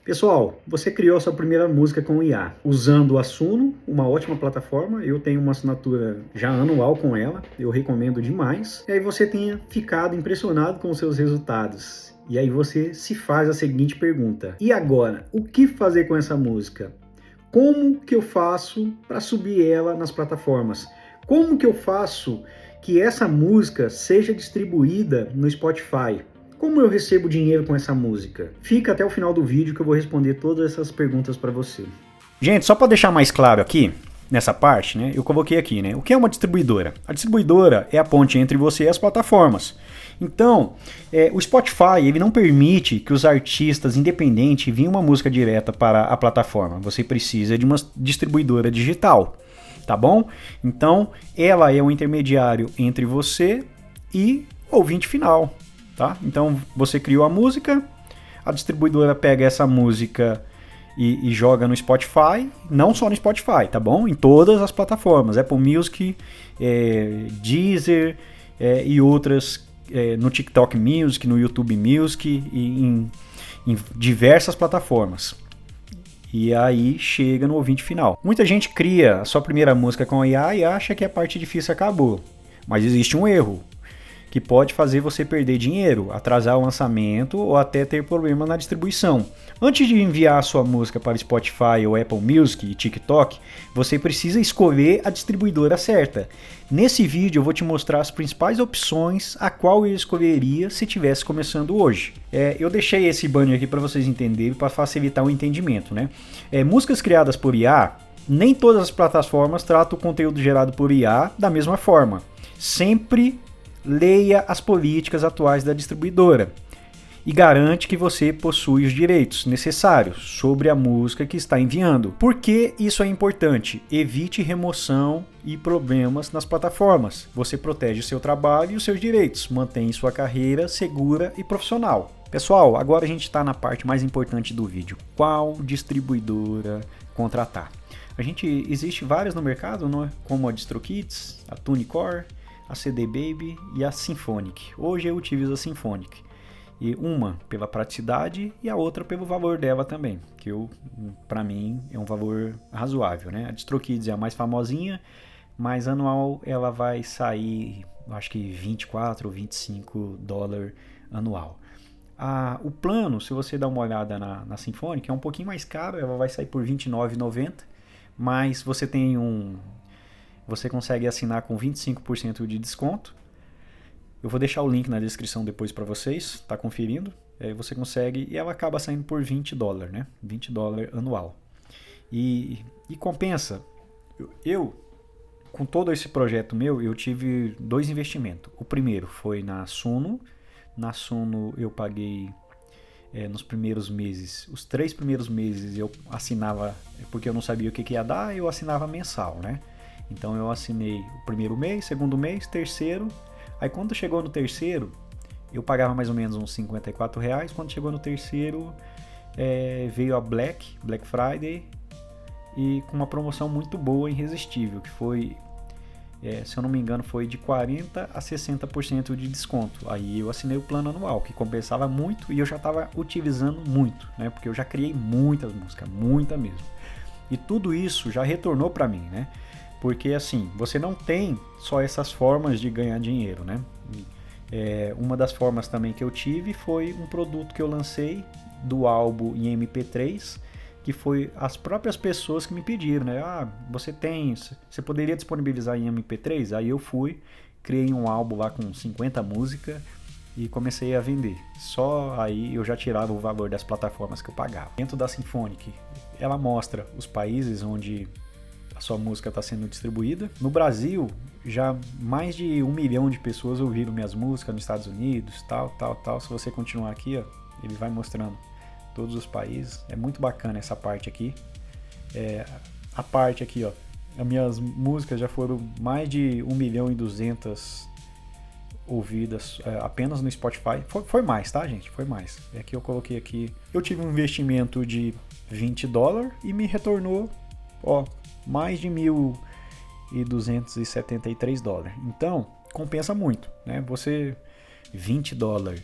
Pessoal, você criou a sua primeira música com IA, usando a Suno, uma ótima plataforma. Eu tenho uma assinatura já anual com ela, eu recomendo demais. E aí você tenha ficado impressionado com os seus resultados. E aí você se faz a seguinte pergunta: e agora, o que fazer com essa música? Como que eu faço para subir ela nas plataformas? Como que eu faço que essa música seja distribuída no Spotify? Como eu recebo dinheiro com essa música? Fica até o final do vídeo que eu vou responder todas essas perguntas para você. Gente, só para deixar mais claro aqui, nessa parte, né, eu coloquei aqui, né, o que é uma distribuidora? A distribuidora é a ponte entre você e as plataformas. Então, o Spotify ele não permite que os artistas independentes enviem uma música direta para a plataforma. Você precisa de uma distribuidora digital, tá bom? Então, ela é o intermediário entre você e o ouvinte final. Tá? Então você criou a música, a distribuidora pega essa música e joga no Spotify, não só no Spotify, tá bom? Em todas as plataformas, Apple Music, Deezer e outras, no TikTok Music, no YouTube Music e em diversas plataformas. E aí chega no ouvinte final. Muita gente cria a sua primeira música com a IA e acha que a parte difícil acabou, mas existe um erro que pode fazer você perder dinheiro, atrasar o lançamento ou até ter problema na distribuição. Antes de enviar a sua música para Spotify ou Apple Music e TikTok, você precisa escolher a distribuidora certa. Nesse vídeo eu vou te mostrar as principais opções a qual eu escolheria se estivesse começando hoje. Eu deixei esse banner aqui para vocês entenderem, para facilitar o entendimento, né? Músicas criadas por IA, nem todas as plataformas tratam o conteúdo gerado por IA da mesma forma. Sempre leia as políticas atuais da distribuidora e garante que você possui os direitos necessários sobre a música que está enviando. Por que isso é importante? Evite remoção e problemas nas plataformas. Você protege o seu trabalho e os seus direitos, mantém sua carreira segura e profissional. Pessoal, agora a gente está na parte mais importante do vídeo. Qual distribuidora contratar? Existe várias no mercado, não é? Como a DistroKids, a TuneCore, a CD Baby e a Symphonic. Hoje eu utilizo a Symphonic. E uma pela praticidade e a outra pelo valor dela também, que para mim é um valor razoável, né? A DistroKids é a mais famosinha, mas anual ela vai sair, acho que 24 ou 25 dólares anual. O plano, se você dá uma olhada na Symphonic, é um pouquinho mais caro, ela vai sair por R$29,90, mas você consegue assinar com 25% de desconto. Eu vou deixar o link na descrição depois para vocês, tá conferindo. Você consegue e ela acaba saindo por 20 dólares, né? 20 dólares anual. E compensa. Com todo esse projeto meu, eu tive 2 investimentos. O primeiro foi na Suno. Na Suno eu paguei nos primeiros meses. Os 3 primeiros meses eu assinava, porque eu não sabia o que ia dar, eu assinava mensal, né? Então eu assinei o primeiro mês, segundo mês, terceiro. Aí quando chegou no terceiro, eu pagava mais ou menos uns R$54. Quando chegou no terceiro, veio a Black Friday e com uma promoção muito boa, irresistível, que foi, se eu não me engano, foi de 40% a 60% de desconto. Aí eu assinei o plano anual, que compensava muito e eu já estava utilizando muito, né? Porque eu já criei muitas músicas, muita mesmo. E tudo isso já retornou para mim, né? Porque assim, você não tem só essas formas de ganhar dinheiro, né? Uma das formas também que eu tive foi um produto que eu lancei do álbum em MP3, que foi as próprias pessoas que me pediram, né? Você poderia disponibilizar em MP3? Aí eu criei um álbum lá com 50 músicas e comecei a vender. Só aí eu já tirava o valor das plataformas que eu pagava. Dentro da Symphonic, ela mostra os países onde a sua música está sendo distribuída. No Brasil, já mais de 1 milhão de pessoas ouviram minhas músicas, nos Estados Unidos, tal. Se você continuar aqui, ó, ele vai mostrando todos os países. É muito bacana essa parte aqui. A parte aqui, ó, as minhas músicas já foram mais de 1.200.000 ouvidas apenas no Spotify. Foi mais, tá, gente? Foi mais. Aqui eu coloquei aqui. Eu tive um investimento de 20 dólares e me retornou, ó, mais de 1.273 dólares. Então, compensa muito, né? Você 20 dólares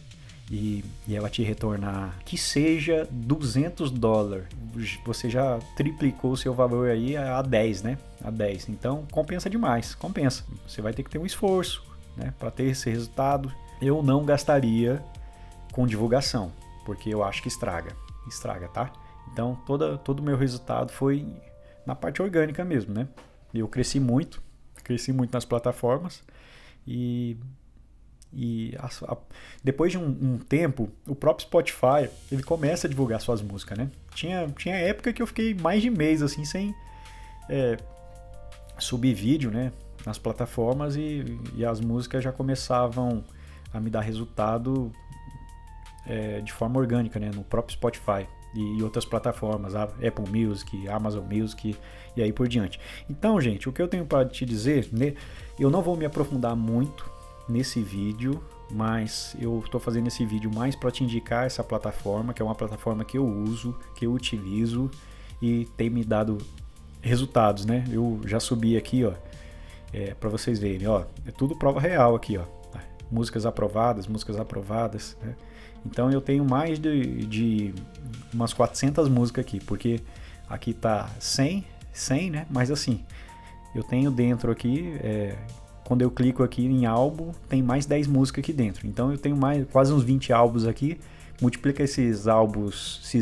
e ela te retornar que seja $200, você já triplicou o seu valor aí a 10, né? A 10. Então compensa demais, compensa. Você vai ter que ter um esforço, né, para ter esse resultado. Eu não gastaria com divulgação, porque eu acho que estraga, tá? Então todo o meu resultado foi na parte orgânica mesmo, né? Eu cresci muito nas plataformas e depois de um tempo, o próprio Spotify, ele começa a divulgar suas músicas, né? Tinha época que eu fiquei mais de mês assim sem subir vídeo, né, nas plataformas e as músicas já começavam a me dar resultado de forma orgânica, né, no próprio Spotify e outras plataformas, a Apple Music, Amazon Music e aí por diante. Então, gente, o que eu tenho para te dizer, né, eu não vou me aprofundar muito nesse vídeo, mas eu estou fazendo esse vídeo mais para te indicar essa plataforma, que é uma plataforma que eu uso, que eu utilizo e tem me dado resultados, né? Eu já subi aqui, ó, para vocês verem, ó, é tudo prova real aqui, ó, músicas aprovadas, né? Então eu tenho mais de umas 400 músicas aqui, porque aqui tá 100, né? Mas assim, eu tenho dentro aqui, quando eu clico aqui em álbum, tem mais 10 músicas aqui dentro. Então eu tenho quase uns 20 álbuns aqui. Multiplica esses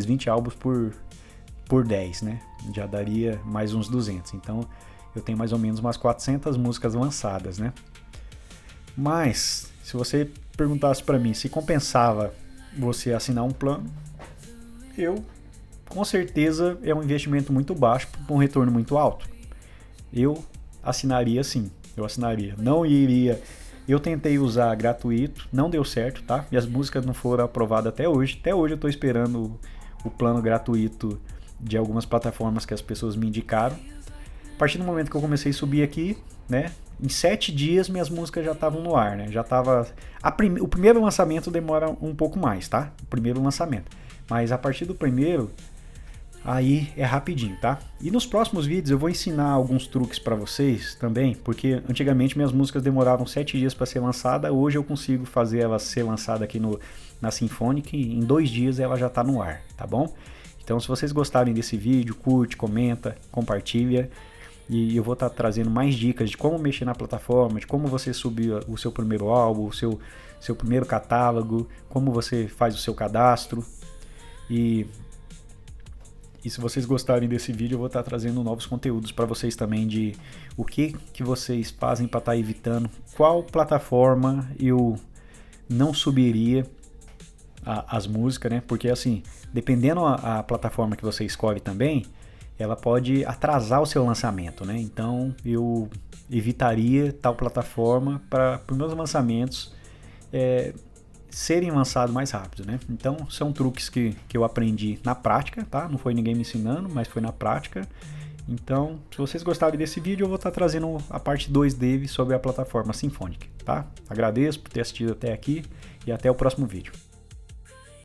20 álbuns por 10, né? Já daria mais uns 200. Então eu tenho mais ou menos umas 400 músicas lançadas, né? Mas se você perguntasse para mim se compensava você assinar um plano, com certeza é um investimento muito baixo com um retorno muito alto. Eu assinaria sim. Eu assinaria. Não iria. Eu tentei usar gratuito, não deu certo, tá? E as músicas não foram aprovadas até hoje. Até hoje eu tô esperando o plano gratuito de algumas plataformas que as pessoas me indicaram. A partir do momento que eu comecei a subir aqui, né? Em 7 dias minhas músicas já estavam no ar, né? Já tava. O primeiro lançamento demora um pouco mais, tá? O primeiro lançamento. Mas a partir do primeiro, aí é rapidinho, tá? E nos próximos vídeos eu vou ensinar alguns truques para vocês também, porque antigamente minhas músicas demoravam 7 dias para ser lançada, hoje eu consigo fazer ela ser lançada aqui na Symphonic, em 2 dias ela já tá no ar, tá bom? Então se vocês gostarem desse vídeo, curte, comenta, compartilha, e eu vou estar trazendo mais dicas de como mexer na plataforma, de como você subir o seu primeiro álbum, o seu primeiro catálogo, como você faz o seu cadastro. E se vocês gostarem desse vídeo, eu vou estar trazendo novos conteúdos para vocês também de o que vocês fazem para estar evitando, qual plataforma eu não subiria as músicas, né? Porque assim, dependendo a plataforma que você escolhe também, ela pode atrasar o seu lançamento, né? Então eu evitaria tal plataforma para os meus lançamentos serem lançados mais rápido, né? Então são truques que eu aprendi na prática, tá? Não foi ninguém me ensinando, mas foi na prática. Então, se vocês gostarem desse vídeo, eu vou estar trazendo a parte 2 dele sobre a plataforma Symphonic, tá? Agradeço por ter assistido até aqui e até o próximo vídeo.